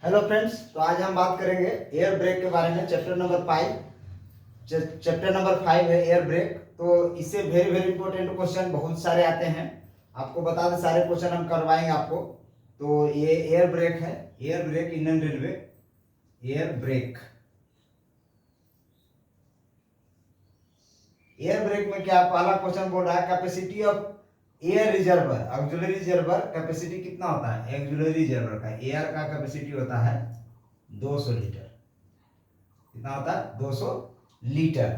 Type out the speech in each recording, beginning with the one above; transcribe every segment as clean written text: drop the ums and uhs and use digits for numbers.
Hello friends, तो आज हम बात करेंगे एयर ब्रेक के बारे में। चैप्टर नंबर 5 है एयर ब्रेक। तो इससे वेरी वेरी इंपॉर्टेंट क्वेश्चन बहुत सारे आते हैं। आपको बता दें, सारे क्वेश्चन हम करवाएंगे आपको। तो ये एयर ब्रेक है, air brake Indian railway air brake. Air brake में क्या पहला क्वेश्चन बोल रहा है, capacity of air reservoir auxiliary reservoir capacity कितना होता है। ऑक्सिलरी रिजर्वर का एयर का कैपेसिटी होता है 200 लीटर। कितना होता है? 200 लीटर।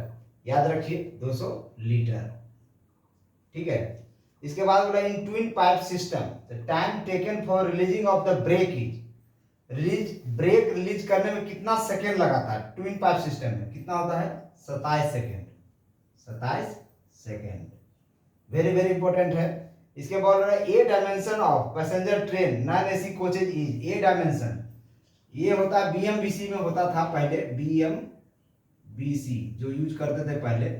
याद रखिए 200 लीटर। ठीक है। इसके बाद बोला in twin pipe system the time taken for releasing of the brake brake release करने में कितना सेकेंड लगाता है। ट्विन पाइप सिस्टम में कितना होता है? 27 second. 27 second. Very very important है। इसके बाद a dimension of passenger train non AC coaches is. A dimension ये होता है बीएमबीसी में होता था पहले। बीएमबीसी जो यूज करते थे पहले,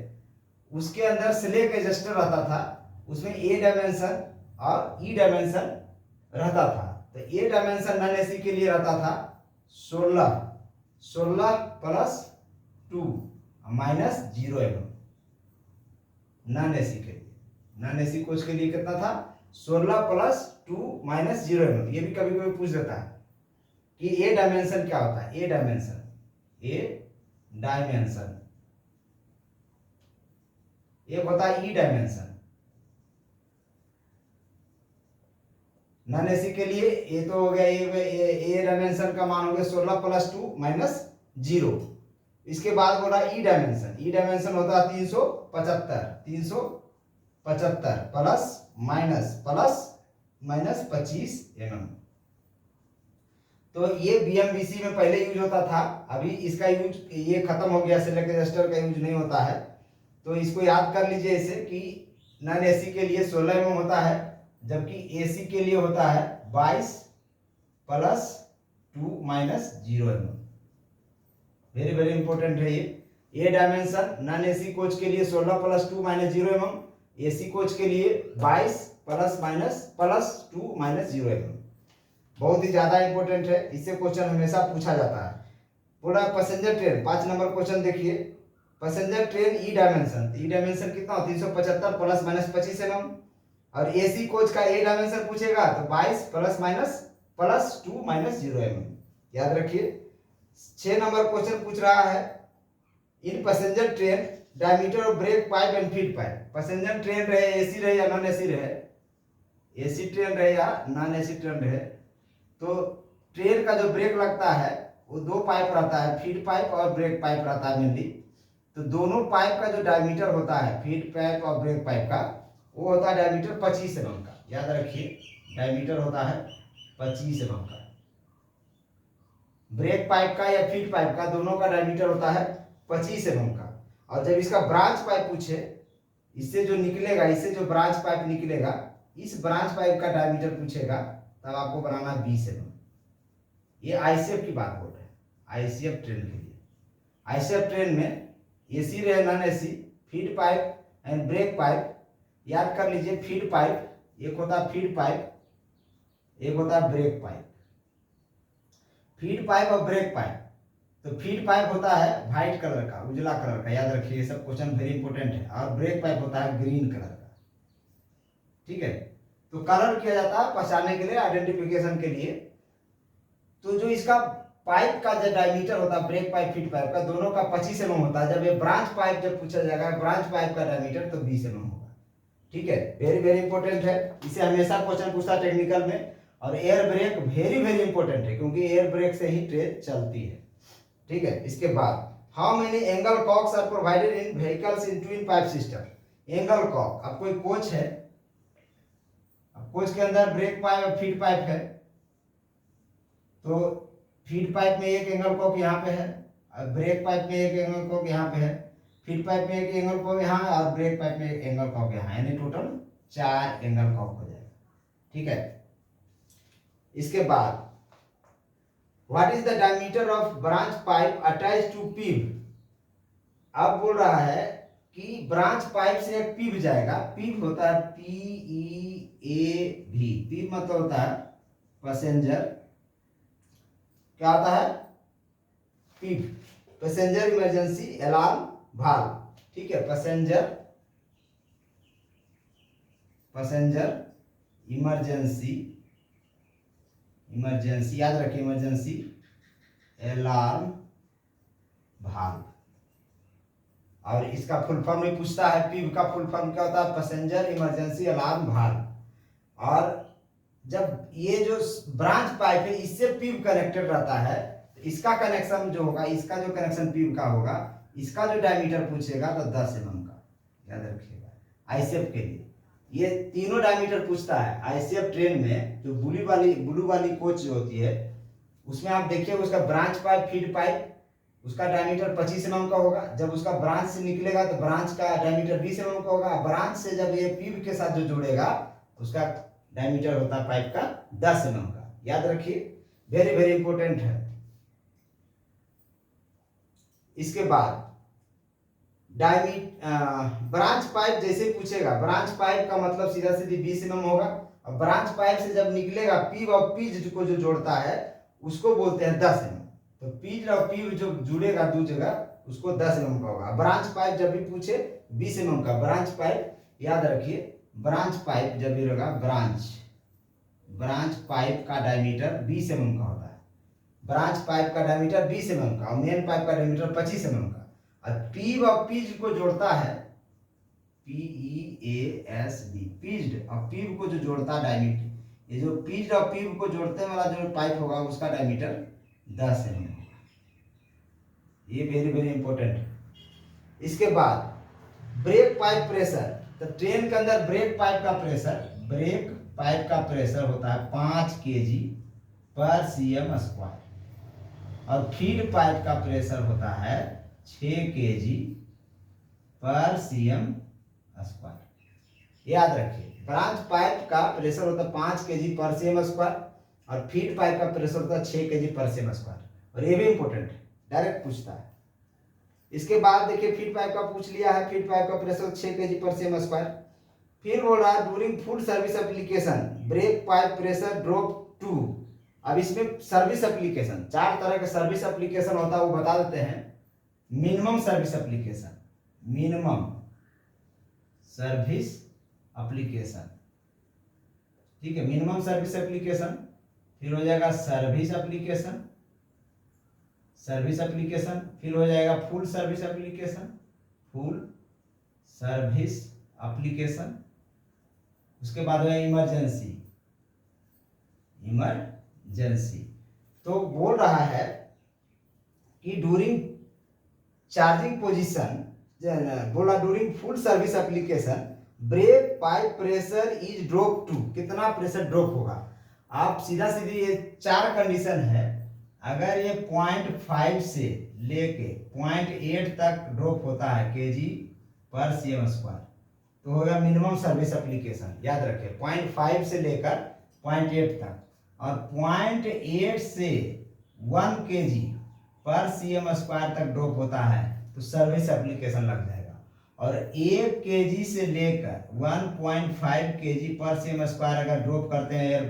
उसके अंदर स्लेक एडजस्टर रहता था। उसमें ए डायमेंशन और ई डायमेंशन रहता था। तो ए डायमेंशन नॉन एसी के लिए रहता था 16 plus 2 minus 0 mm। Non AC के लिए, नॉन एसी कोच के लिए कितना था? 16 प्लस 2 माइनस 0 mm। ये भी कभी कभी पूछ देता है कि ए डायमेंशन क्या होता है। ए डायमेंशन एक होता है ई डायमेंशन। नॉन एसी के लिए ये तो हो गया ए डायमेंशन का मान हो गया 16 प्लस 2 माइनस 0। इसके बाद बोला ई डायमेंशन। ई डायमेंशन होता है 375 प्लस माइनस 25 mm। तो ये बीएमबीसी में पहले यूज होता था, अभी इसका यूज ये खत्म हो गया। सिलेक्ट एडजस्टर का यूज नहीं होता है। तो इसको याद कर लीजिए ऐसे कि नॉन एसी के लिए 16 mm होता है, जबकि एसी के लिए होता है 22 plus 2 minus 0 mm। Very very important है ये। ए डायमेंशन नॉन एसी कोच के लिए 16 plus 2 minus 0 mm, AC coach के लिए 22 प्लस 2 माइनस 0 mm। बहुत ही ज्यादा इंपॉर्टेंट है, इससे क्वेश्चन हमेशा पूछा जाता है। पूरा पैसेंजर ट्रेन 5 नंबर क्वेश्चन देखिए। पैसेंजर ट्रेन ई डायमेंशन, ई डायमेंशन कितना हो? 375 प्लस माइनस 25 mm। और एसी कोच का ए डायमेंशन पूछेगा तो 22 प्लस 2 माइनस 0 mm। याद रखिए। 6 नंबर क्वेश्चन पूछ रहा है in passenger train diameter of brake pipe and feed pipe. Passenger train रहे, एसी रहे या नॉन एसी रहे, एसी ट्रेन रहे या नॉन एसी ट्रेन रहे, तो ट्रेन का जो ब्रेक लगता है वो 2 पाइप रहता है, फीड पाइप और ब्रेक पाइप रहता है मेनली। तो दोनों पाइप का जो डायमीटर होता है फीड पाइप और ब्रेक पाइप का, वो होता है डायमीटर 25 mm का। याद रखिए डायमीटर होता है 25 mm का। ब्रेक पाइप का या फीड पाइप का दोनों का डायमीटर होता है 25 mm का। और जब इसका ब्रांच पाइप पूछे, इससे जो निकलेगा, इससे जो ब्रांच पाइप निकलेगा, इस ब्रांच पाइप का डायमीटर पूछेगा, तब आपको बनाना 20 mm। ये आईसीएफ की बात बोल रहे हैं, आईसीएफ ट्रेन के लिए। आईसीएफ ट्रेन में एसी रहे non AC, feed pipe and break pipe. याद कर लीजिए फीड पाइप एक होता है, फीड पाइप एक होता है ब्रेक पाइप। फीड पाइप और ब्रेक पाइप, तो फीड पाइप होता है व्हाइट कलर का, उजला कलर का। याद रखिए ये सब क्वेश्चन वेरी इंपॉर्टेंट है। और ब्रेक पाइप होता है ग्रीन कलर का। ठीक है। तो कलर किया जाता है पहचानने के लिए, आइडेंटिफिकेशन के लिए। तो जो इसका पाइप का जो डायमीटर होता है ब्रेक पाइप फीड पाइप का, दोनों का 25 mm होता है। जब ये ब्रांच पाइप जब पूछा जाएगा ब्रांच पाइप का डायमीटर, तो 20 mm होगा। ठीक है, वेरी वेरी इंपॉर्टेंट है। इसे हमेशा क्वेश्चन पूछता है टेक्निकल में। और air brake very very important है, क्योंकि एयर ब्रेक से ही ट्रेन चलती है। ठीक है। इसके बाद how many angle cocks are provided in vehicles in twin pipe system. Angle cock, अब कोई कोच है, कोच के अंदर ब्रेक पाइप और फीड पाइप है। तो फीड पाइप में एक एंगल कॉक यहाँ पे है, और ब्रेक पाइप में एक एंगल कॉक यहाँ पे है, फीड पाइप में एक एंगल कॉक यहाँ है, और ब्रेक पाइप में एक एंगल कॉक यहाँ, यानी टोटल 4 एंगल कॉक हो जाएगा। ठीक है। इसके बाद what is the diameter of branch pipe attach to पीव। अब बोल रहा है कि ब्रांच पाइप से एक पीव जाएगा। पीव होता है PEAV। पीव मतलब होता है पैसेंजर क्या होता है, पीव, पैसेंजर इमरजेंसी अलार्म वाल्व, ठीक है, पैसेंजर इमरजेंसी याद रखिए, इमरजेंसी अलार्म वाल्व। और इसका फुल फॉर्म में पूछता है, पीव का फुल फॉर्म क्या होता है, पैसेंजर इमरजेंसी अलार्म वाल्व। और जब ये जो ब्रांच पाइप है इससे पीव कनेक्टेड रहता है, तो इसका कनेक्शन जो होगा, इसका जो कनेक्शन पीव का होगा, इसका जो डायमीटर पूछेगा तो 10 mm का, याद रखिएगा। आईसीएफ के लिए ये तीनों डायमीटर पूछता है। आईसीएफ ट्रेन में जो ब्लू वाली कोच जो होती है, उसमें आप देखिए उसका ब्रांच पाइप, फीड पाइप, उसका डायमीटर 25 mm का होगा। जब उसका ब्रांच से निकलेगा तो ब्रांच का डायमीटर 20 mm का होगा। ब्रांच से जब ये पीव के साथ जो जुड़ेगा, उसका डायमीटर होता है पाइप का 10 mm का, याद रखिए, वेरी वेरी इंपॉर्टेंट है। इसके बाद ब्रांच पाइप जैसे पूछेगा, ब्रांच पाइप का मतलब सीधा सीधी 20 mm होगा। और ब्रांच पाइप से जब निकलेगा, पीव और पीज को जो जोड़ता है उसको बोलते हैं 10 mm। तो पीज और पीव जो जुड़ेगा दो जगह, उसको 10 mm का होगा। ब्रांच पाइप जब भी पूछे 20 mm का, ब्रांच पाइप याद रखिए, ब्रांच पाइप जब भी रहेगा, ब्रांच पाइप का डायमीटर 20 mm का होता है। ब्रांच पाइप का डायमीटर 20 mm का, और मेन पाइप का डायमीटर 25 mm का। और पीव और पीज को जोड़ता है, PEASD, पीज्ड और पीव को जो जोड़ता है डायमीटर, ये जो पीज्ड और पीव को जोड़ते वाला जो पाइप होगा उसका डायमीटर 10 mm। ये वेरी वेरी इंपॉर्टेंट है। इसके बाद ब्रेक पाइप प्रेशर, तो ट्रेन के अंदर ब्रेक पाइप का प्रेशर होता है 5 kg पर cm स्क्वायर, और फीड पाइप का प्रेशर होता है 6 kg पर cm स्क्वायर। याद रखिए, ब्रांच पाइप का प्रेशर होता है 5 kg पर cm स्क्वायर, और फीड पाइप का प्रेशर होता है 6 kg पर cm स्क्वायर। और ये भी इंपॉर्टेंट है, डायरेक्ट पूछता है। इसके बाद देखिए, फीड पाइप का पूछ लिया है, फीड पाइप का प्रेशर 6 kg पर cm स्क्वायर। फिर बोल रहा है during full service application brake pipe pressure drop to. अब इसमें सर्विस एप्लीकेशन, 4 तरह के सर्विस एप्लीकेशन होता है, वो बता देते हैं। मिनिमम सर्विस एप्लीकेशन, ठीक है, मिनिमम सर्विस एप्लीकेशन। फिर हो जाएगा सर्विस एप्लीकेशन, फिर हो जाएगा फुल सर्विस एप्लीकेशन, उसके बाद है इमरजेंसी। तो बोल रहा है कि ड्यूरिंग चार्जिंग पोजीशन, बोला during full service application brake pipe pressure is drop to, कितना प्रेशर ड्रॉप होगा। आप सीधा सीधी ये 4 कंडीशन है। अगर ये 0.5 से लेके 0.8 तक ड्रॉप होता है kg पर cm स्क्वायर, तो होगा मिनिमम सर्विस एप्लीकेशन। याद रखिए, 0.5 से लेकर 0.8 तक, और 0.8 से 1 kg पर cm स्क्वायर तक ड्रॉप होता है तो सर्विस एप्लीकेशन लग जाएगा। और 1 kg से लेकर 1.5 kg पर cm स्क्वायर अगर ड्रॉप करते हैं एयर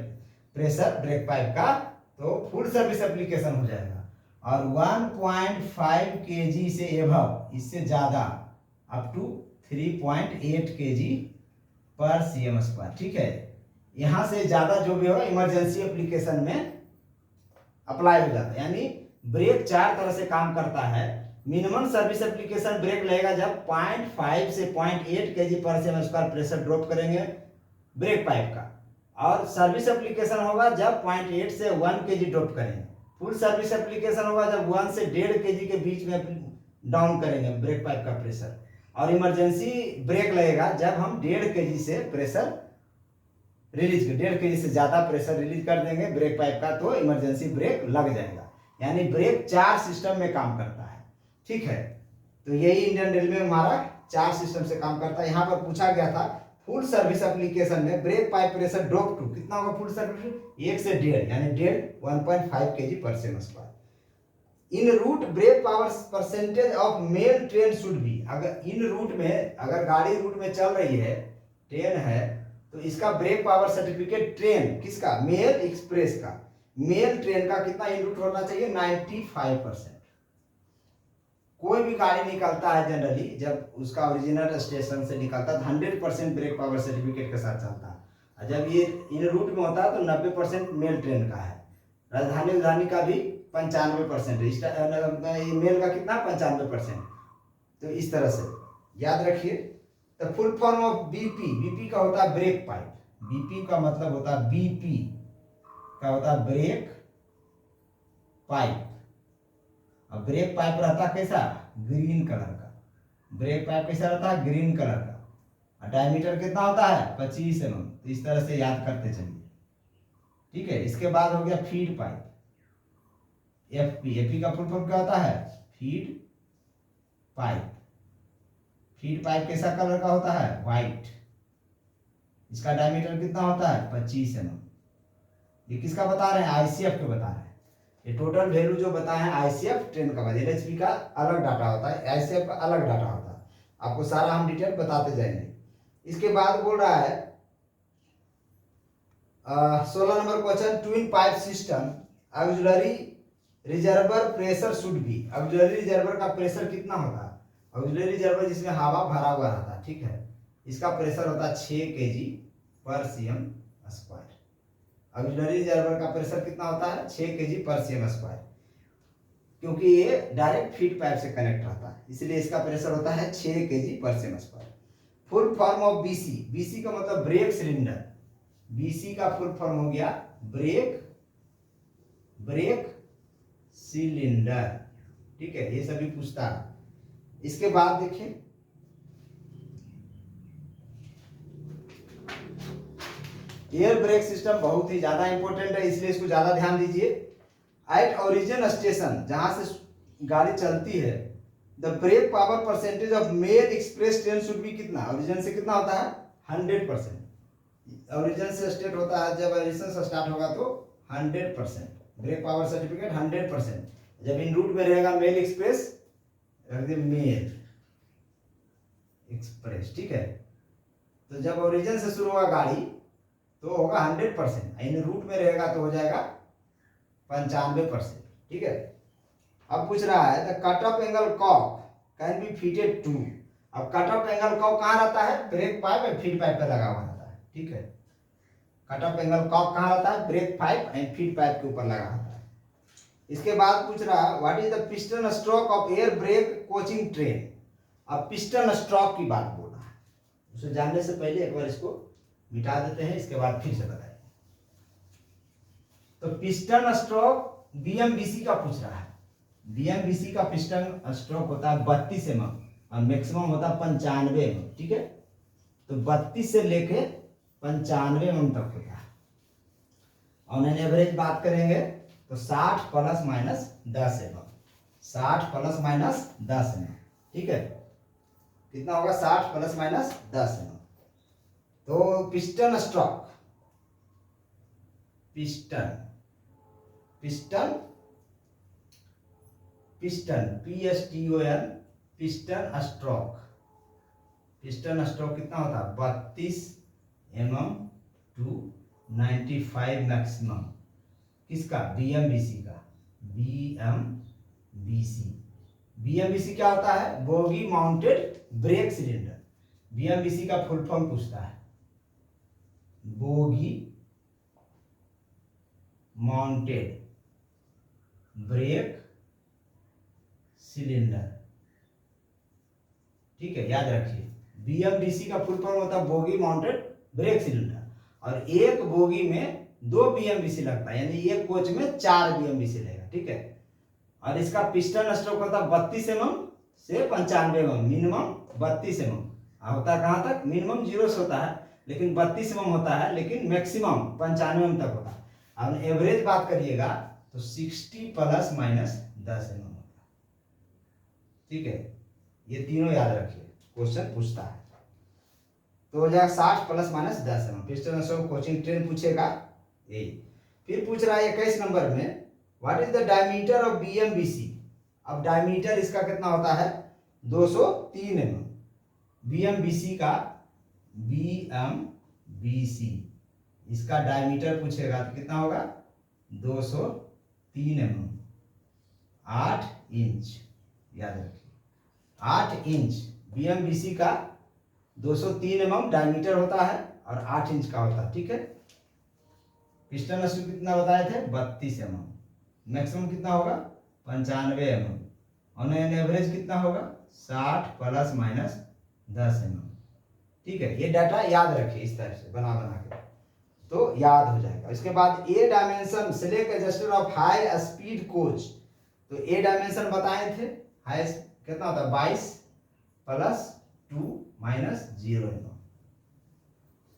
प्रेशर ब्रेक पाइप का, तो फुल सर्विस एप्लीकेशन हो जाएगा। और 1.5 kg से एबव, इससे ज्यादा, अप टू 3.8 kg पर cm स्क्वायर, ठीक है। यहां से ज्यादा जो भी होगा इमरजेंसी एप्लीकेशन में अप्लाई हो जाता है। यानी ब्रेक 4 तरह से काम करता है। मिनिमम सर्विस एप्लीकेशन ब्रेक लगेगा जब 0.5 से 0.8 kg पर cm स्क्वायर प्रेशर ड्रॉप करेंगे ब्रेक पाइप का। और सर्विस एप्लीकेशन होगा जब 0.8 से 1 kg ड्रॉप करेंगे। फुल सर्विस एप्लीकेशन होगा जब 1 से 1.5 kg के बीच में डाउन करेंगे ब्रेक पाइप का प्रेशर। और इमरजेंसी ब्रेक लगेगा जब हम 1.5 kg से प्रेशर रिलीज, 1.5 kg से ज्यादा प्रेशर रिलीज कर देंगे ब्रेक पाइप का, तो इमरजेंसी ब्रेक लग जाएगा। यानी ब्रेक 4 सिस्टम में काम करता है, ठीक है। तो यही इंडियन रेलवे में हमारा 4 सिस्टम से काम करता है। यहाँ पर पूछा गया था फुल सर्विस एप्लीकेशन में brake pipe pressure drop to, कितना होगा फुल सर्विस, 1 से 1.5, यानी 1.5 kg पर cm square. En route brake power percentage of mail train should be. अगर इन रूट में, अगर गाड़ी रूट में चल रही है, ट्रेन है, तो इसका ब्रेक पावर सर्टिफिकेट ट्रेन किसका, मेल एक्सप्रेस का, मेल ट्रेन का कितना इन रूट होना चाहिए 95%। कोई भी गाड़ी निकलता है जनरली जब उसका ओरिजिनल स्टेशन से निकलता है तो 100% ब्रेक पावर सर्टिफिकेट के साथ चलता है, और जब ये इन रूट में होता है तो 90% मेल ट्रेन का है। राजधानी का भी 95% है, मेल का कितना 95%। तो इस तरह से याद रखिए। तो full form of BP, BP का होता है ब्रेक पाइप, बीपी का मतलब होता है बीपी का होता है ब्रेक पाइप। अब ब्रेक पाइप रहता कैसा, ग्रीन कलर का, ब्रेक पाइप कैसा रहता है, ग्रीन कलर का, और डायमीटर कितना होता है 25 mm। तो इस तरह से याद करते चलिए, ठीक है। इसके बाद हो गया फीड पाइप, एफपी, एफपी का फुल फॉर्म क्या होता है, फीड पाइप। फीड पाइप कैसा कलर का होता है, व्हाइट, इसका डायमीटर कितना होता है 25 mm। ये किसका बता रहे हैं, आईसीएफ के बता रहे हैं। ये टोटल वैल्यू जो बताए हैं आईसीएफ ट्रेन का, एलएचबी का अलग डाटा होता है, आईसीएफ का अलग डाटा होता है। आपको सारा हम डिटेल बताते जाएंगे। इसके बाद बोल रहा है 16 number question, twin pipe system auxiliary reservoir pressure should be. Auxiliary reservoir का प्रेशर कितना होता है, ऑक्सिलरी रिजर्वर जिसमें हवा भरा हुआ रहता है, ठीक है, इसका प्रेशर होता है 6 kg पर cm स्क्वायर। ऑक्सिलरी रिजर्वर का प्रेशर कितना होता है 6 kg पर cm स्क्वायर, क्योंकि ये डायरेक्ट फीड पाइप से कनेक्ट रहता है, इसलिए इसका प्रेशर होता है 6 kg पर cm square. Full form of BC, BC का मतलब ब्रेक सिलेंडर, बीसी का फुल फॉर्म हो गया ब्रेक सिलेंडर, ठीक है, ये सभी पूछता है। इसके बाद देखिए एयर ब्रेक सिस्टम बहुत ही ज्यादा इंपॉर्टेंट है, इसलिए इसको ज्यादा ध्यान दीजिए। एट ओरिजिन स्टेशन, जहां से गाड़ी चलती है, the brake power percentage of mail express train should be कितना, ओरिजिन से कितना होता है 100%। ओरिजिन से स्टेट होता है, जब ओरिजिन से स्टार्ट होगा तो 100% ब्रेक पावर सर्टिफिकेट 100%। जब इन रूट में रहेगा मेल एक्सप्रेस, रख दे मेल एक्सप्रेस, ठीक है। तो जब ओरिजिन से शुरू होगा गाड़ी तो होगा 100%, इन रूट में रहेगा तो हो जाएगा 95%, ठीक है। अब पूछ रहा है the cut off angle cock can be fitted to. अब कट ऑफ एंगल कॉक कहाँ रहता है, brake pipe and feed pipe पे लगा हुआ रहता है, ठीक है। कट ऑफ एंगल कॉक कहाँ रहता है, brake pipe and feed pipe के ऊपर लगा रहता है। इसके बाद पूछ रहा है what is the piston stroke of air break coaching train. अब पिस्टन स्ट्रोक की बात बोल रहा है, उसे जानने से पहले एक बार इसको मिटा देते हैं, इसके बाद फिर से बताएंगे। तो पिस्टन स्ट्रोक बीएमबीसी का पूछ रहा है, बीएमबीसी का पिस्टन स्ट्रोक होता है 32 mm और मैक्सिमम होता है 95 mm, ठीक है। तो 32 से लेके 95 mm तक होता है। ऑन एन एवरेज बात करेंगे तो 60 ± 10 mm, 60 ± 10 mm, ठीक है। कितना होगा 60 ± 10 mm। तो piston stroke, piston piston piston PSTON, piston stroke, piston stroke कितना होता है 32 mm टू 95 मैक्सिमम। किसका, बीएमबीसी का, बीएमबीसी। बीएमबीसी क्या होता है, बोगी माउंटेड ब्रेक सिलेंडर। बीएमबीसी का फुल फॉर्म पूछता है, बोगी माउंटेड ब्रेक सिलेंडर, ठीक है, याद रखिए। बीएमबीसी का फुल फॉर्म होता है बोगी माउंटेड ब्रेक सिलेंडर, और एक बोगी में 2 बीएमबीसी लगता है, यानी एक कोच में 4 बीएमबीसी लगेगा, ठीक है। और इसका पिस्टन स्ट्रोक होता है 32 mm से 95 mm, मिनिमम 32 mm होता है, कहां तक, मिनिमम 0 से होता है, लेकिन 32 mm होता है, लेकिन मैक्सिमम 95 mm तक होता है। अब एवरेज बात करिएगा तो 60 ± 10 mm होता है, ठीक है। ये तीनों याद रखिए, क्वेश्चन पूछता है। तो हो जाएगा 60 ± 10 mm। Piston stroke coaching train पूछेगा यही। फिर पूछ रहा है 21 नंबर में what is the diameter of BMBC. अब डायमीटर इसका कितना होता है 203 mm। बीएमबीसी का, बीएमबीसी इसका डायमीटर पूछेगा तो कितना होगा 203 mm, 8 इंच, याद रखिए 8 इंच। BMBC का 203 mm डायमीटर होता है और 8 इंच का होता है, ठीक है। पिस्टन स्क्रू कितना बताए थे, 32 mm। मैक्सिमम कितना होगा, 95 mm। ऑन एन एवरेज कितना होगा, 60 प्लस माइनस 10 mm, ठीक है। ये डाटा याद रखिए इस तरह से बना बना के, तो याद हो जाएगा। इसके बाद a dimension slack adjuster of high speed coach, तो ए डायमेंशन बताए थे, हाई कितना होता है, 22 प्लस 2 माइनस 0 mm।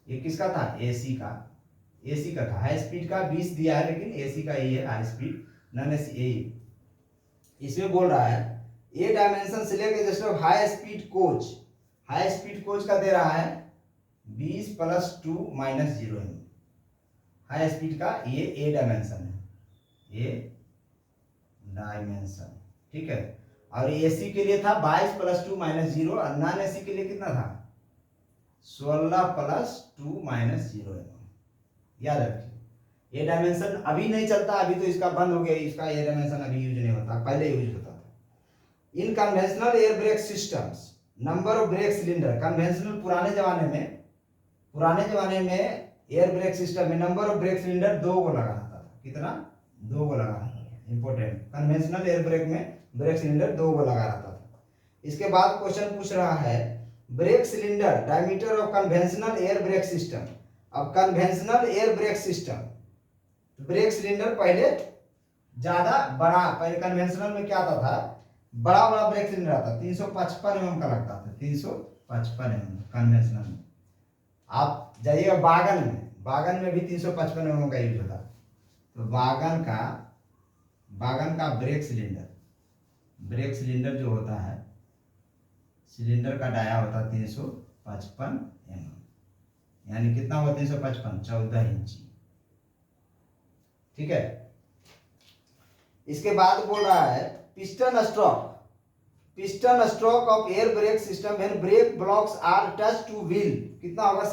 ये किसका था, एसी का, एसी का था। हाई स्पीड का 20 दिया है, लेकिन एसी का ये है हाई स्पीड, नॉन एसी यही। इसमें बोल रहा है a dimension slack adjuster of high speed coach, high speed coach का दे रहा है 20 plus 2 minus 0 mm। High speed का ये ए डायमेंशन है, ए डायमेंशन, ठीक है। और एसी के लिए था 22 प्लस 2 माइनस 0, और नॉन एसी के लिए कितना था, 16 प्लस 2 माइनस 0 mm। याद रखिए ये डायमेंशन अभी नहीं चलता, अभी तो इसका बंद हो गया, इसका ये डायमेंशन अभी यूज नहीं होता, पहले यूज होता था। इन conventional air brake systems number of brake cylinder, conventional पुराने जमाने में एयर ब्रेक सिस्टम में नंबर ऑफ ब्रेक सिलेंडर 2 को लगा रहता था, कितना, 2 को लगा रहता था। इंपॉर्टेंट, कन्वेंशनल एयर ब्रेक में ब्रेक सिलेंडर 2 को लगा रहता था। इसके बाद क्वेश्चन पूछ रहा है brake cylinder diameter of conventional air brake system. अब conventional air brake system, brake cylinder पहले ज्यादा बड़ा, पहले कन्वेंशनल में क्या आता था, बड़ा बड़ा ब्रेक सिलेंडर आता, 355 mm का लगता था, 355 mm कन्वेंशनल में। आप जाइएगा बागन में भी 355 mm का यूज होता। तो बागन का ब्रेक सिलेंडर जो होता है, सिलेंडर का डाया होता 355 mm, यानी कितना हुआ 355, 14 इंची, ठीक है। इसके बाद बोल रहा है piston stroke of air brake system when brake blocks are touch to wheel, कितना होगा,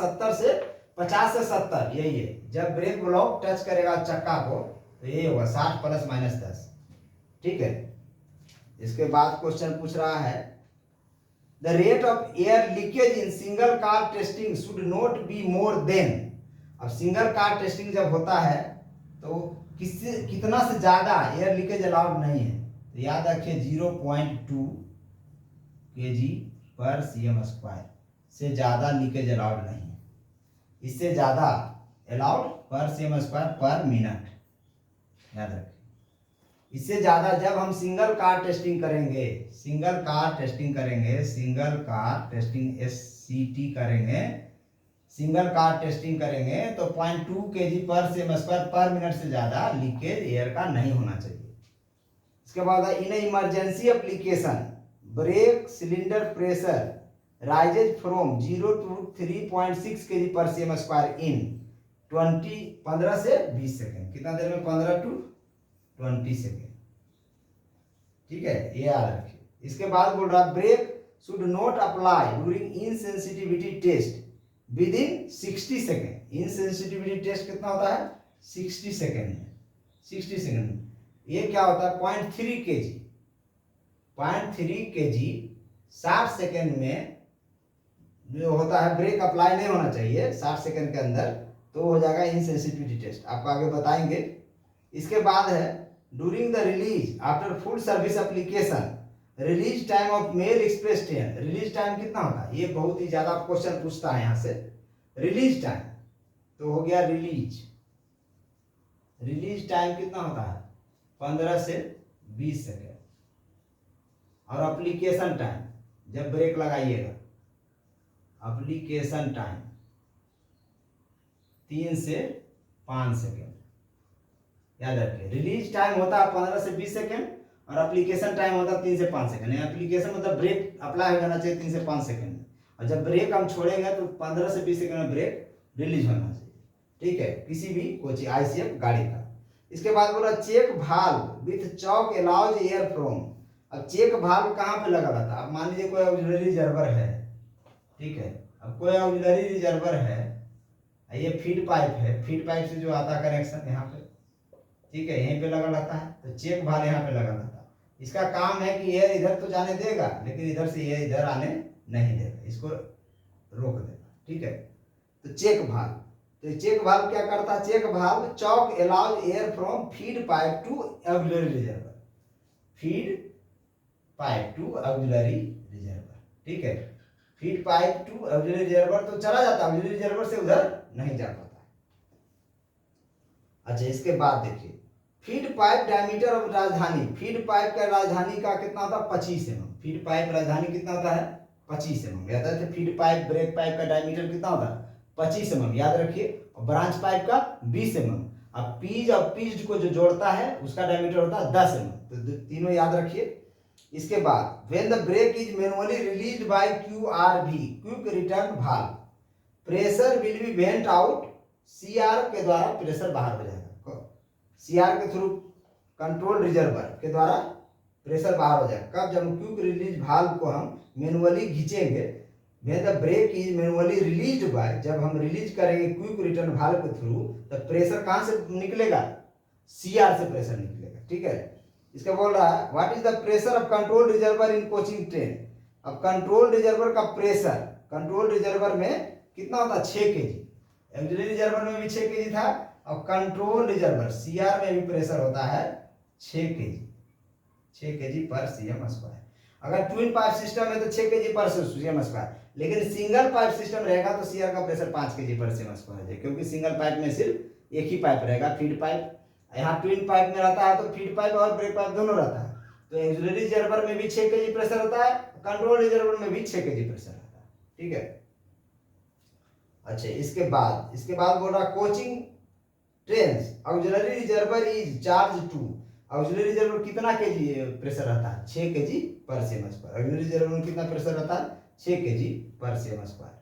50 से 70, यही है। जब ब्रेक ब्लॉक टच करेगा चक्का को तो ये होगा 60 प्लस माइनस 10, ठीक है। इसके बाद क्वेश्चन पूछ रहा है the rate of air leakage in single car testing should not be more than. अब सिंगल कार टेस्टिंग जब होता है तो कितना से ज्यादा एयर लीकेज अलाउड नहीं है, तो याद रखिए 0.2 kg पर cm² से ज्यादा लीकेज अलाउड नहीं है, इससे ज्यादा अलाउड पर cm² पर मिनट, याद रखिए। इससे ज्यादा जब हम सिंगल कार टेस्टिंग करेंगे, SCT करेंगे, सिंगल कार टेस्टिंग करेंगे तो 0.2 kg पर cm² पर मिनट से ज्यादा लीकेज एयर का नहीं होना चाहिए। इसके बाद in emergency application brake cylinder pressure rises from 0 to 3.6 kg पर cm² इन 15 से 20 सेकेंड, कितना देर में, 15 to 20 सेकेंड, ठीक है, ये याद रखिए। इसके बाद बोल रहा है brake should not apply during insensitivity test within 60 second. Insensitivity test कितना होता है, 60 सेकेंड है, 60 सेकेंड। ये क्या होता है, 0.3 kg 60 सेकेंड में जो होता है, ब्रेक अप्लाई नहीं होना चाहिए 60 सेकेंड के अंदर, तो हो जाएगा इनसेंसिटिविटी टेस्ट, आपको आगे बताएंगे। इसके बाद है during the release after full service application release time of mail express train. Release time कितना होता है, ये बहुत ही ज्यादा क्वेश्चन पूछता है यहाँ से। रिलीज टाइम तो हो गया, रिलीज टाइम कितना होता है, 15 से 20 सेकेंड। और एप्लीकेशन टाइम, जब ब्रेक लगाइएगा, एप्लीकेशन टाइम 3 से 5 सेकेंड, याद रखिए। रिलीज टाइम होता है 15 से 20 सेकेंड और एप्लीकेशन टाइम होता है 3 से 5 सेकेंड। एप्लीकेशन मतलब ब्रेक अप्लाई हो जाना चाहिए 3 से 5 सेकेंड में, और जब ब्रेक हम छोड़ेंगे तो 15 से 20 सेकेंड में ब्रेक रिलीज होना चाहिए, ठीक है, किसी भी कोई ICF गाड़ी का। इसके बाद बोला check valve with choke allows air from. अब चेक भाल्व कहाँ पे लगा रहता है, अब मान लीजिए कोई ऑक्सिलरी रिजर्वर है, ठीक है, अब कोई ऑक्सिलरी रिजर्वर है, ये फीड पाइप है, फीड पाइप से जो आता है कनेक्शन यहाँ पे, ठीक है, यहीं पे लगा रहता है, तो चेक वाल्व यहाँ पे लगा रहता है। इसका काम है कि एयर इधर तो जाने देगा, लेकिन इधर से एयर इधर आने नहीं देगा, इसको रोक देगा। ठीक है, तो चेक वाल्व, तो चेक वाल्व क्या करता है? Check valve choke allows air from feed pipe to auxiliary reservoir, feed pipe to auxiliary reservoir. ठीक है, feed pipe to auxiliary reservoir तो चला जाता है, ऑक्सिलरी रिजर्वर से उधर नहीं जा पाता। अच्छा, इसके बाद देखिए फीड पाइप डायमीटर ऑफ राजधानी, फीड पाइप का राजधानी का कितना होता है? 25 mm। फीड पाइप राजधानी कितना होता है? 25 mm। याद रखिए, फीड पाइप ब्रेक पाइप का डायमीटर कितना होता है? 25 mm, याद रखिए। और ब्रांच पाइप का 20 mm। अब पीज और पीज्ड को जो जोड़ता है उसका डायमीटर होता है 10 mm। तो तीनों याद रखिए। इसके बाद when the brake is manually released by QRV, quick return valve, pressure will be vent out, CR के द्वारा प्रेशर बाहर हो जाएगा, CR के थ्रू कंट्रोल रिजर्वर के द्वारा प्रेशर बाहर हो जाएगा। कब? जब क्विक रिलीज वाल्व को हम मैनुअली खींचेंगे, when the brake is manually released by, जब हम रिलीज करेंगे क्विक रिटर्न वाल्व के थ्रू, तो प्रेशर कहां से निकलेगा? CR से प्रेशर निकलेगा। ठीक है, इसका बोल रहा है what is the pressure of control reservoir in coaching train. अब कंट्रोल रिजर्वर का प्रेशर, कंट्रोल रिजर्वर में कितना होता है? 6 kg। ऑक्सिलरी रिजर्वर में भी 6 kg था, और कंट्रोल रिजर्वर CR में भी प्रेशर होता है 6 kg, 6 kg पर cm स्क्वायर। अगर ट्विन पाइप सिस्टम है तो 6 kg पर cm स्क्वायर, लेकिन सिंगल पाइप सिस्टम रहेगा तो CR का प्रेशर 5 kg पर cm स्क्वायर है, क्योंकि सिंगल पाइप में सिर्फ एक ही पाइप रहेगा, फीड पाइप। यहाँ ट्विन पाइप में रहता है तो फीड पाइप और ब्रेक पाइप दोनों रहता है, तो ऑक्सिलरी रिजर्वर में भी 6 kg प्रेशर होता है, कंट्रोल रिजर्वर में भी 6 kg प्रेशर रहता है। ठीक है, अच्छा इसके बाद बोल रहा coaching trains auxiliary reservoir is charge to, auxiliary reservoir कितना केजी प्रेशर रहता है? 6 kg पर cm स्क्वायर। ऑक्सिलरी रिजर्वर में कितना प्रेशर रहता है? 6 kg पर cm स्क्वायर,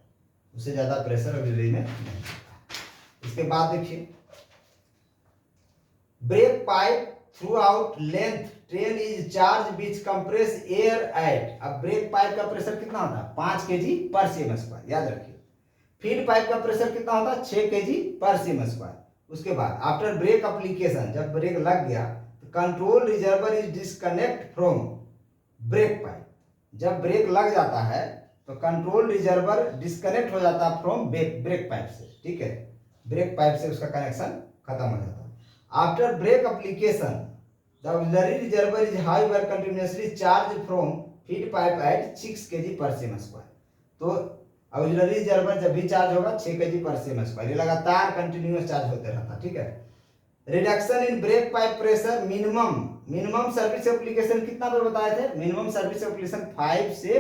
उससे ज्यादा प्रेशर ऑक्सिलरी में नहीं रहता। इसके बाद देखिए break pipe through out length train is charge which compress air at. अब ब्रेक पाइप का प्रेशर कितना होता है? 5 kg पर cm स्क्वायर, याद रखिए। फीड पाइप का प्रेशर कितना होता है? 6 kg पर cm स्क्वायर। उसके बाद आफ्टर ब्रेक एप्लीकेशन, जब ब्रेक लग गया तो control reservoir is disconnect from break pipe. जब ब्रेक लग जाता है तो कंट्रोल रिजर्वर डिस्कनेक्ट हो जाता है फ्रॉम ब्रेक पाइप से। ठीक है, ब्रेक पाइप से उसका कनेक्शन खत्म हो जाता है। After brake application the auxiliary reservoir is however continuously charge from feed pipe at 6 kg पर cm स्क्वायर। तो ऑक्सिलरी रिजर्वर जब भी चार्ज होगा 6 kg पर cm स्क्वायर, ये लगातार कंटिन्यूअस चार्ज होते रहता। ठीक है, reduction in break pipe pressure minimum service application कितना पर बताए थे? मिनिमम सर्विस एप्लीकेशन 5 से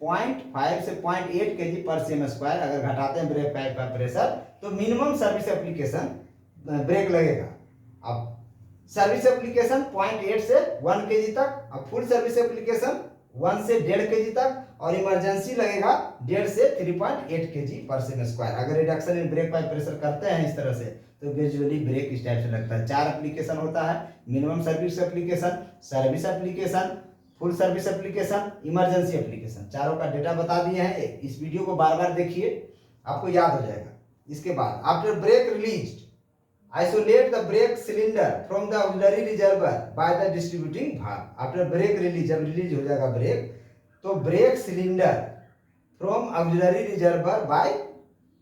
0.8 kg पर cm स्क्वायर। अगर घटाते हैं ब्रेक पाइप का प्रेशर तो मिनिमम सर्विस एप्लीकेशन ब्रेक लगेगा। अब सर्विस एप्लीकेशन 0.8 से 1 kg तक, अब फुल सर्विस एप्लीकेशन 1 से 1.5 kg तक, और इमरजेंसी लगेगा 1.5 से 3.8 kg पर cm स्क्वायर। अगर reduction in break pipe pressure करते हैं इस तरह से तो ग्रेजुअली ब्रेक इस टाइप से लगता है। 4 एप्लीकेशन होता है, minimum service application, full service application, emergency application. चारों का डेटा बता दिए हैं, इस वीडियो को बार बार देखिए, आपको याद हो जाएगा। इसके बाद after brake release isolate the brake cylinder from the auxiliary reservoir by the distributing valve. After brake release, जब रिलीज हो जाएगा ब्रेक, तो brake cylinder from auxiliary reservoir by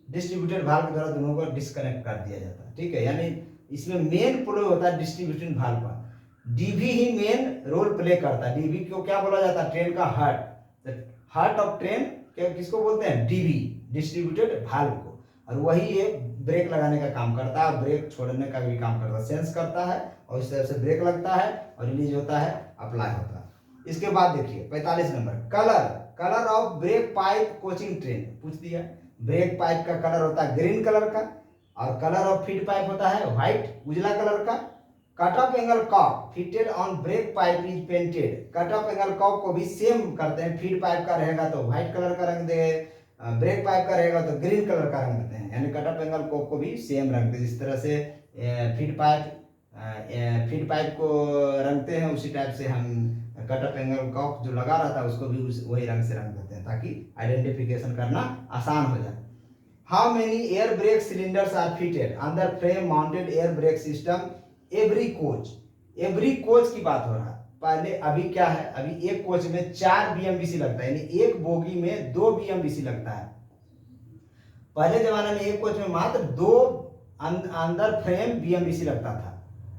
distributed valve के द्वारा दोनों को डिस्कनेक्ट कर दिया जाता है। ठीक है, यानी इसमें मेन प्ले होता है डिस्ट्रीब्यूटिंग वाल्व का, डीवी ही मेन रोल प्ले करता है। डीवी को क्या बोला जाता है? ट्रेन का हार्ट, हार्ट ऑफ ट्रेन किसको बोलते हैं? डीवी, डिस्ट्रीब्यूटेड वाल्व को। और वही ये ब्रेक लगाने का काम करता है, ब्रेक छोड़ने का भी काम करता है, सेंस करता है, और इस तरह से ब्रेक लगता है और रिलीज होता है, अप्लाई होता है। इसके बाद देखिए 45 number colour of brake pipe coaching train पूछ दिया। ब्रेक पाइप का कलर होता है ग्रीन कलर का, और कलर ऑफ फीड पाइप होता है व्हाइट, उजला कलर का। Cut off angle Kock fitted on break pipe is painted. Cut off angle Kock को भी सेम करते हैं, फीड पाइप का रहेगा तो व्हाइट कलर का रंग दे, ब्रेक पाइप का रहेगा तो ग्रीन कलर का रंग देते हैं, यानी कट ऑफ एंगल कॉक को भी सेम रंग देते हैं। जिस तरह से फीड पाइप को रंगते हैं उसी टाइप से हम कट ऑफ एंगल कॉक जो लगा रहता है उसको भी वही रंग से रंग देते हैं, ताकि आइडेंटिफिकेशन करना आसान हो जाए। How many air brake cylinders are fitted under frame mounted air brake system every coach की बात हो रहा है। पहले अभी क्या है, अभी एक कोच में 4 बीएमबीसी लगता है, यानी एक बोगी में 2 बीएमबीसी लगता है। पहले जमाने में एक कोच में मात्र 2 अंदर फ्रेम बीएमबीसी लगता था।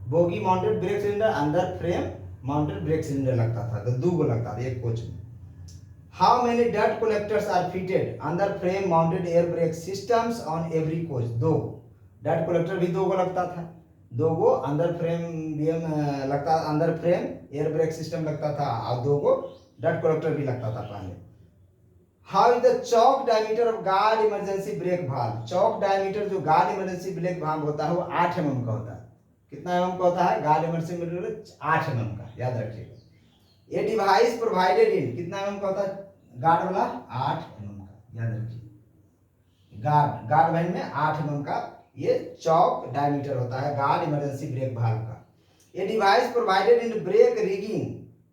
बोगी माउंटेड ब्रेक सिलेंडर, अंदर फ्रेम माउंटेड ब्रेक सिलेंडर लगता था, तो 2 गो लगता था एक कोच में। How many dirt collectors are fitted under frame mounted air brake systems on every coach? 2 dirt collector भी 2 गो लगता था, 2 गो अंदर फ्रेम बीएम लगता, अंदर फ्रेम एयर ब्रेक सिस्टम लगता था, और 2 गो डर्ट कलेक्टर भी लगता था पहले। How is the Chowk diameter of guard emergency brake valve? Chowk diameter जो गार्ड इमरजेंसी ब्रेक भाल्व होता है वो 8 mm का होता है। कितना mm का होता है? गार्ड इमरजेंसी ब्रेक 8 mm का, याद रखिएगा। ये डिवाइस प्रोवाइडेड इन कितना mm का होता है? गार्ड वाला 8 mm का, याद रखिए। गार्ड वैन में 8 mm का ये चौक डायमीटर होता है गार्ड इमरजेंसी ब्रेक भाल्व का। ये device provided in brake rigging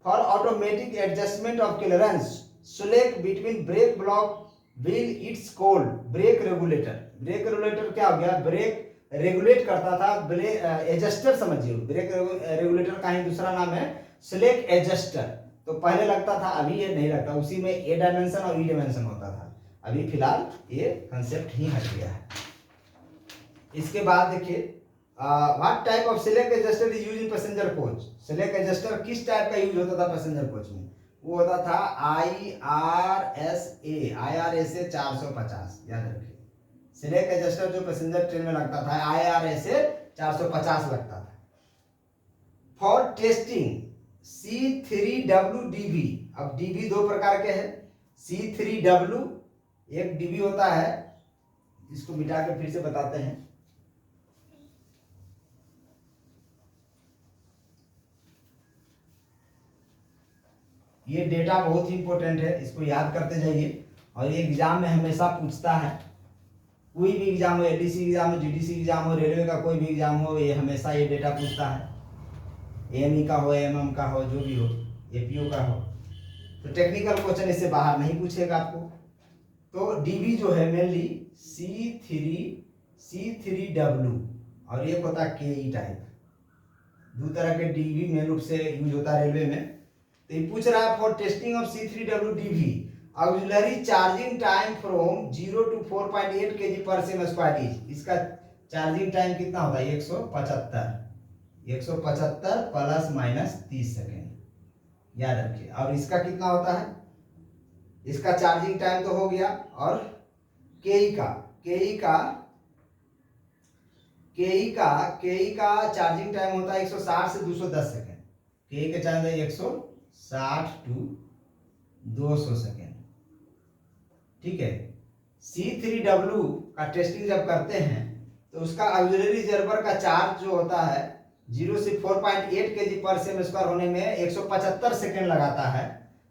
for automatic adjustment of clearance select between brake block wheel it's called brake regulator. Brake regulator क्या हो गया? ब्रेक रेगुलेट करता था, ब्रेक एडजस्टर समझिए। ब्रेक रेगुलेटर का ही दूसरा नाम है सेलेक्ट एडजस्टर। तो पहले लगता था, अभी ये नहीं लगता, उसी में ए डायमेंशन और ई डायमेंशन होता था। अभी फिलहाल ये कंसेप्ट ही हट गया है। इसके बाद देखिए what type of select adjuster is used in passenger coach? Select adjuster किस टाइप का यूज होता था पैसेंजर कोच में? वो होता था IRSA 450, याद रखिए। सेलेक्ट एडजस्टर जो पैसेंजर ट्रेन में लगता था IRSA 450 लगता था। फॉर टेस्टिंग C3WDB, अब DB 2 प्रकार के हैं। C3W एक DB होता है, इसको मिटा के फिर से बताते हैं। ये डेटा बहुत ही इंपॉर्टेंट है, इसको याद करते जाइए, और ये एग्जाम में हमेशा पूछता है। कोई भी एग्जाम हो, LDC एग्जाम हो, GDC एग्जाम हो, रेलवे का कोई भी एग्जाम हो, ये हमेशा ये डेटा पूछता है। AME का हो, AMM का हो, जो भी हो, APO का हो, तो टेक्निकल क्वेश्चन इससे बाहर नहीं पूछेगा आपको। तो DB जो है मेनली C3W, और एक होता है KE टाइप। 2 तरह के DB मेन रूप से यूज होता है रेलवे में। तो ये पूछ रहा है for testing of C3WDB auxiliary charging time from 0 to 4.8 kg पर सेम स्क्वायर इज। इसका चार्जिंग टाइम कितना होता है? 175 प्लस माइनस 30 सेकेंड, याद रखिए। और इसका कितना होता है? इसका चार्जिंग टाइम तो हो गया, और KE का चार्जिंग टाइम होता है 160 से 210 सेकेंड। KE का चार्ज है 160 to 200 सेकेंड, ठीक है। C3W का टेस्टिंग जब करते हैं तो उसका ऑक्सिलरी रिजर्वर का चार्ज जो होता है 0 से 4.8 kg पर सेम स्क्वायर होने में 175 सेकेंड लगाता है,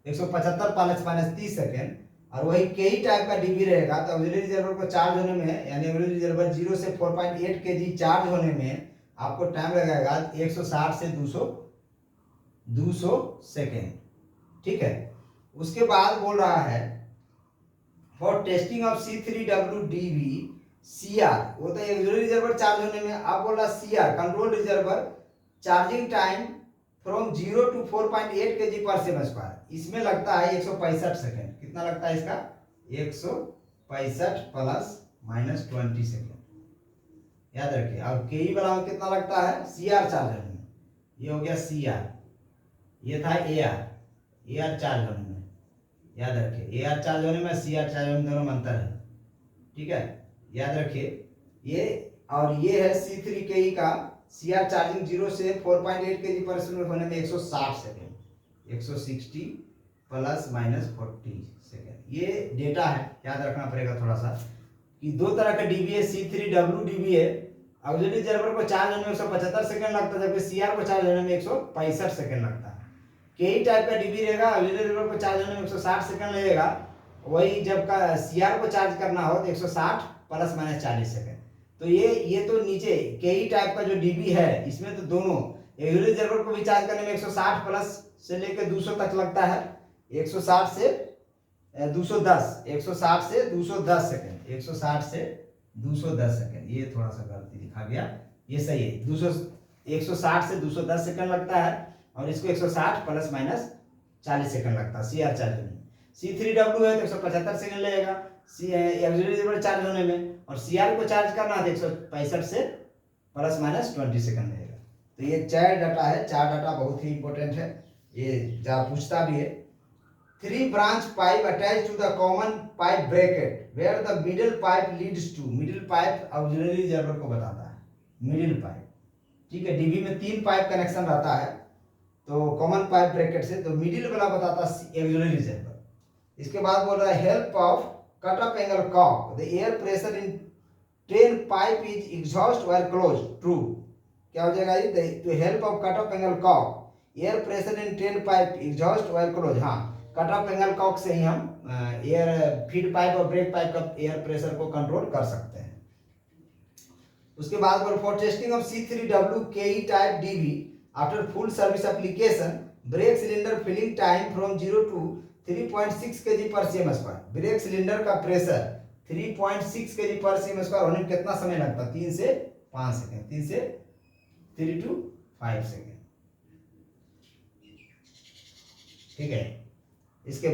175 प्लस माइनस 30 सेकेंड। और वही KE टाइप का DB रहेगा तो ऑक्सिलरी रिजर्वर को चार्ज होने में, यानी ऑक्सिलरी रिजर्वर 0 से 4.8 kg चार्ज होने में आपको टाइम लगेगा 160 से 200 सेकेंड, ठीक है। उसके बाद बोल रहा है for testing of C3WDB CR, वो तो ऑक्सिलरी रिजर्वर चार्ज होने में। आप बोल रहा CR control reservoir charging time from 0 to 4.8 kg पर सेम स्क्वायर, इसमें लगता है 165 सेकेंड। कितना लगता है इसका? 165 प्लस माइनस 20 सेकेंड, याद रखिए। और KE वाला में कितना लगता है? CR चार्ज होने में, ये हो गया CR, ये था AR चार्ज होने में, याद रखिए। AR चार्ज होने में, CR चार्ज होने में दोनों में अंतर है, ठीक है, याद रखिए। ये और ये है C3KE का CR चार्जिंग 0 से 4.8 kg पर सेकेंड होने में 160 सेकेंड, 160 प्लस माइनस 40 सेकेंड। ये डेटा है, याद रखना पड़ेगा थोड़ा सा कि 2 तरह का DB है। C3WDB है, ऑक्सिलरी रिजर्वर को चार्ज होने में 175 सेकेंड लगता है, जबकि CR को चार्ज होने में 165 सेकेंड लगता है। KE टाइप का DB रहेगा, ऑक्सिलरी रिजर्वर को चार्ज होने में 160 सेकेंड लगेगा, वही जब का CR को चार्ज करना हो तो 160 प्लस माइनस 40 सेकेंड। तो ये तो नीचे KE टाइप का जो DB है, इसमें तो दोनों ऑक्सिलरी रिजर्वर को भी चार्ज करने में 160 प्लस से लेकर 200 तक लगता है, 160 से 210, 160 से 210 सेकेंड, 160 से 210 सेकेंड। ये थोड़ा सा गलती दिखा गया, ये सही है। 160 से 210 सेकंड लगता है, और इसको 160 प्लस माइनस 40 सेकंड लगता है CR चार्ज होने में। C3W है तो 175 सेकंड लगेगा ऑक्सिलरी चार्ज होने में, और CR को चार्ज करना है 165 से प्लस माइनस 20 सेकंड लगेगा। तो ये 4 डाटा है, 4 डाटा बहुत ही इंपॉर्टेंट है, ये ज़्यादा पूछता भी है। 3 branch pipe attached to the common pipe bracket where the middle pipe leads to, middle pipe auxiliary reservoir को बताता है, मिडिल पाइप, ठीक है। डीबी में 3 पाइप कनेक्शन रहता है तो कॉमन पाइप ब्रैकेट से, तो मिडिल वाला बताता है ऑक्सिलरी रिजर्वर। इसके बाद बोल रहा है help of cut off angle cock, the air pressure in train pipe is exhaust wire close, true. क्या हो जाएगा ये, to help of cut off angle cock air pressure in train pipe exhaust wire close. हाँ, cut off angle cock से ही हम air feed pipe और brake pipe का एयर प्रेशर को कंट्रोल कर सकते हैं। उसके बाद for testing of C3W KE type DB after full service application, brake cylinder filling time from 0 to 3.6 kg per cm²। Brake cylinder का प्रेशर 3.6 kg per cm² होने में कितना समय लगता है, 3 से 5 सेकंड, 3 to 5 सेकंड, ठीक है। इसके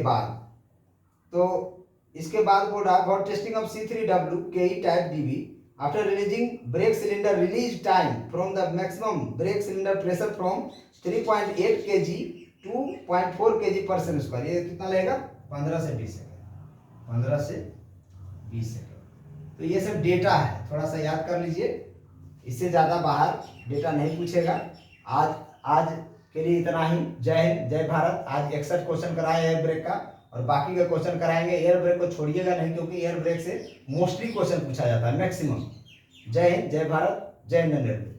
बाद बोल रहा है for testing of C3W KE type DB after releasing brake cylinder release time from the maximum brake cylinder pressure from 3.8 kg to 0.4 kg per cm²। ये कितना लगेगा, 15 से 20 सेकंड, 15 से 20 सेकंड। तो ये सब डेटा है, थोड़ा सा याद कर लीजिए, इससे ज़्यादा बाहर डेटा नहीं पूछेगा। आज के लिए इतना ही। जय हिंद, जय भारत। आज 61 क्वेश्चन कराए एयर ब्रेक का, और बाकी का क्वेश्चन कराएंगे। एयर ब्रेक को छोड़िएगा नहीं, क्योंकि एयर ब्रेक से मोस्टली क्वेश्चन पूछा जाता है, मैक्सिमम। जय हिंद, जय भारत, जय नरेंद्र।